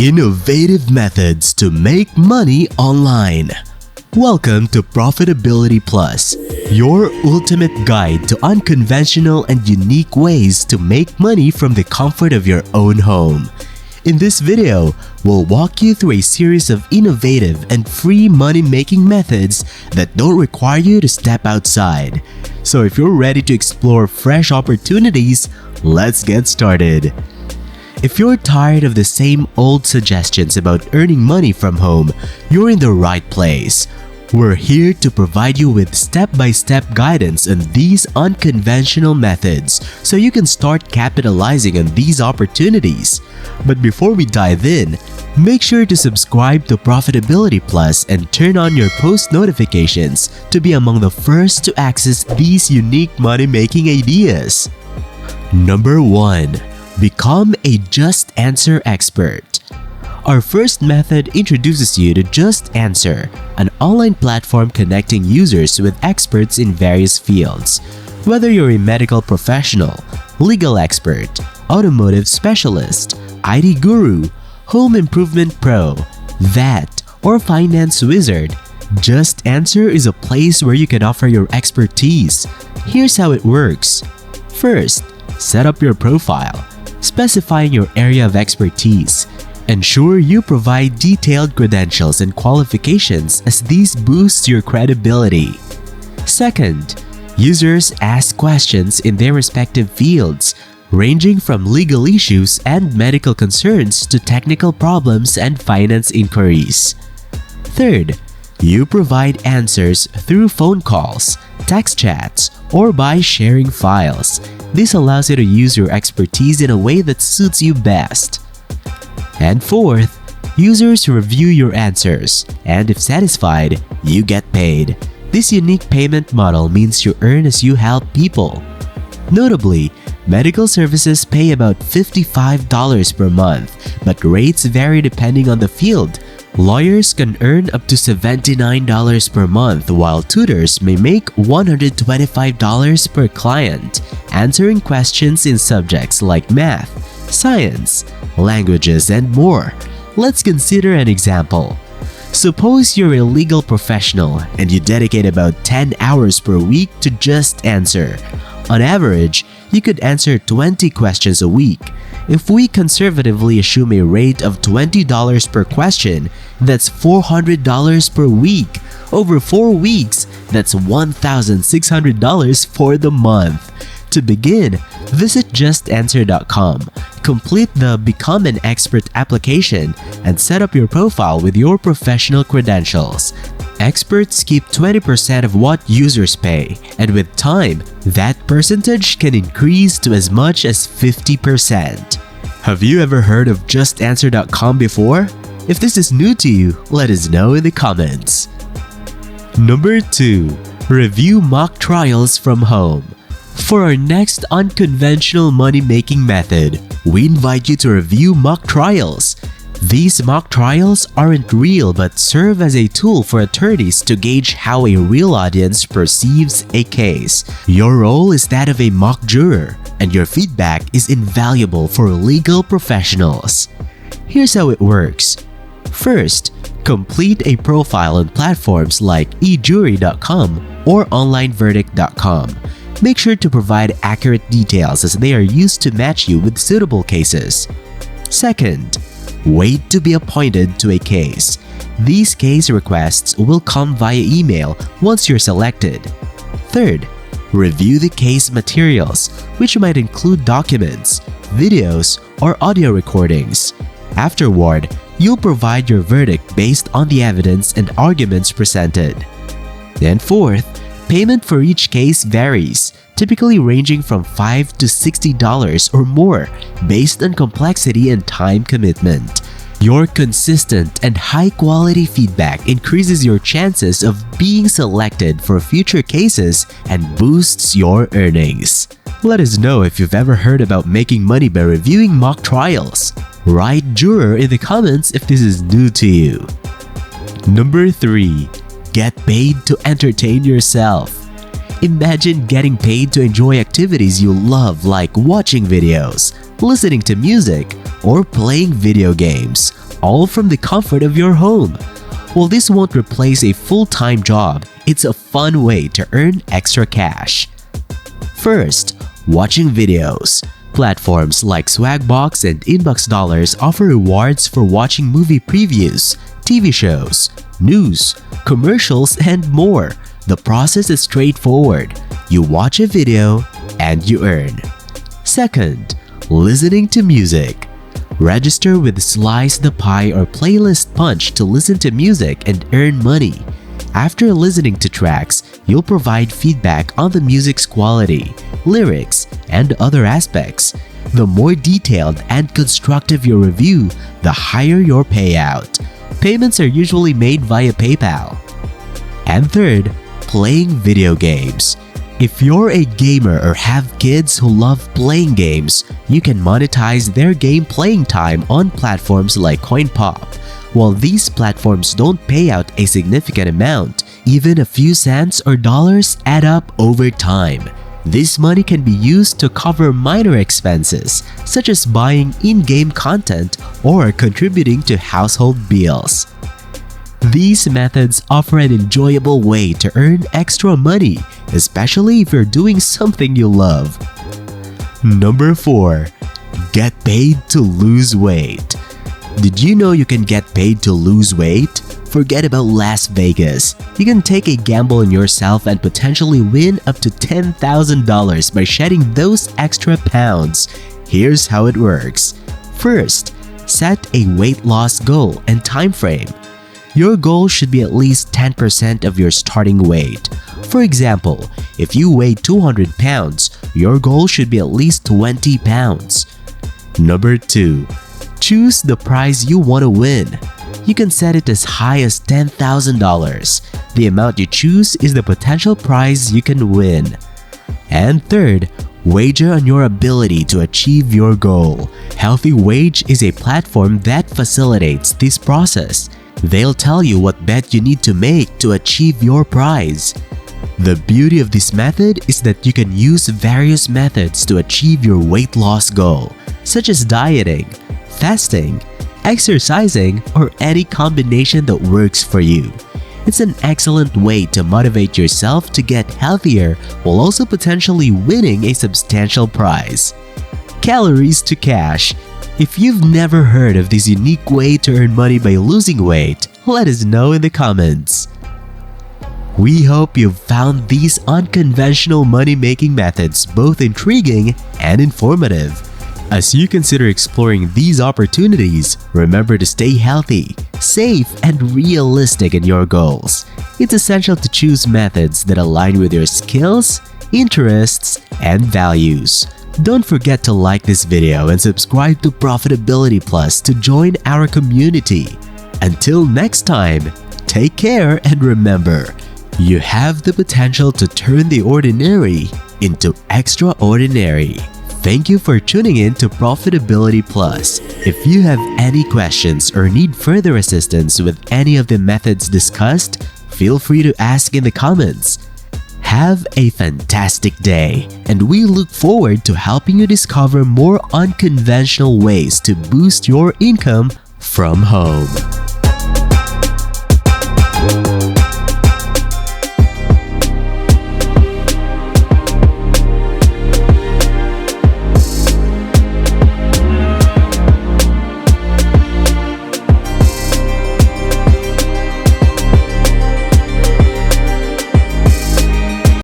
Innovative methods to make money online. Welcome to Profitability Plus, your ultimate guide to unconventional and unique ways to make money from the comfort of your own home. In this video, we'll walk you through a series of innovative and free money-making methods that don't require you to step outside. So if you're ready to explore fresh opportunities, let's get started. If you're tired of the same old suggestions about earning money from home, you're in the right place. We're here to provide you with step-by-step guidance on these unconventional methods so you can start capitalizing on these opportunities. But before we dive in, make sure to subscribe to Profitability Plus and turn on your post notifications to be among the first to access these unique money-making ideas. Number 1. Become a JustAnswer expert. Our first method introduces you to JustAnswer, an online platform connecting users with experts in various fields. Whether you're a medical professional, legal expert, automotive specialist, IT guru, home improvement pro, vet, or finance wizard, JustAnswer is a place where you can offer your expertise. Here's how it works. First, set up your profile, specifying your area of expertise. Ensure you provide detailed credentials and qualifications as these boost your credibility. Second, users ask questions in their respective fields, ranging from legal issues and medical concerns to technical problems and finance inquiries. Third, you provide answers through phone calls, text chats, or by sharing files. This allows you to use your expertise in a way that suits you best. And fourth, users review your answers, and if satisfied, you get paid. This unique payment model means you earn as you help people. Notably, medical services pay about $55 per month, but rates vary depending on the field. Lawyers can earn up to $79 per month, while tutors may make $125 per client, answering questions in subjects like math, science, languages, and more. Let's consider an example. Suppose you're a legal professional and you dedicate about 10 hours per week to JustAnswer. On average, you could answer 20 questions a week. If we conservatively assume a rate of $20 per question, that's $400 per week. Over 4 weeks, that's $1,600 for the month. To begin, visit JustAnswer.com, complete the Become an Expert application, and set up your profile with your professional credentials. Experts keep 20% of what users pay, and with time, that percentage can increase to as much as 50%. Have you ever heard of JustAnswer.com before? If this is new to you, let us know in the comments. Number 2. Review mock trials from home. For our next unconventional money-making method, we invite you to review mock trials. These mock trials aren't real but serve as a tool for attorneys to gauge how a real audience perceives a case. Your role is that of a mock juror, and your feedback is invaluable for legal professionals. Here's how it works. First, complete a profile on platforms like ejury.com or onlineverdict.com. Make sure to provide accurate details as they are used to match you with suitable cases. Second, wait to be appointed to a case. These case requests will come via email once you're selected. Third, review the case materials, which might include documents, videos, or audio recordings. Afterward, you'll provide your verdict based on the evidence and arguments presented. And fourth, payment for each case varies, typically ranging from $5 to $60 or more based on complexity and time commitment. Your consistent and high-quality feedback increases your chances of being selected for future cases and boosts your earnings. Let us know if you've ever heard about making money by reviewing mock trials. Write juror in the comments if this is new to you. Number 3. Get paid to entertain yourself. Imagine getting paid to enjoy activities you love like watching videos, listening to music, or playing video games, all from the comfort of your home. While this won't replace a full-time job, it's a fun way to earn extra cash. First, watching videos. Platforms like Swagbox and Inbox Dollars offer rewards for watching movie previews, TV shows, news, commercials, and more. The process is straightforward. You watch a video and you earn. Second, listening to music. Register with Slice the Pie or Playlist Punch to listen to music and earn money. After listening to tracks, you'll provide feedback on the music's quality, lyrics, and other aspects. The more detailed and constructive your review, the higher your payout. Payments are usually made via PayPal. And third, playing video games. If you're a gamer or have kids who love playing games, you can monetize their game playing time on platforms like CoinPop. While these platforms don't pay out a significant amount, even a few cents or dollars add up over time. This money can be used to cover minor expenses, such as buying in-game content or contributing to household bills. These methods offer an enjoyable way to earn extra money, especially if you're doing something you love. Number 4. Get paid to lose weight. Did you know you can get paid to lose weight? Forget about Las Vegas. You can take a gamble on yourself and potentially win up to $10,000 by shedding those extra pounds. Here's how it works. First, set a weight loss goal and time frame. Your goal should be at least 10% of your starting weight. For example, if you weigh 200 pounds, your goal should be at least 20 pounds. Number 2. Choose the prize you want to win. You can set it as high as $10,000. The amount you choose is the potential prize you can win. And third, wager on your ability to achieve your goal. Healthy Wage is a platform that facilitates this process. They'll tell you what bet you need to make to achieve your prize. The beauty of this method is that you can use various methods to achieve your weight loss goal, such as dieting, fasting, exercising, or any combination that works for you. It's an excellent way to motivate yourself to get healthier while also potentially winning a substantial prize. Calories to cash. If you've never heard of this unique way to earn money by losing weight, let us know in the comments. We hope you've found these unconventional money-making methods both intriguing and informative. As you consider exploring these opportunities, remember to stay healthy, safe, and realistic in your goals. It's essential to choose methods that align with your skills, interests, and values. Don't forget to like this video and subscribe to Profitability Plus to join our community. Until next time, take care and remember, you have the potential to turn the ordinary into extraordinary. Thank you for tuning in to Profitability Plus. If you have any questions or need further assistance with any of the methods discussed, feel free to ask in the comments. Have a fantastic day, and we look forward to helping you discover more unconventional ways to boost your income from home.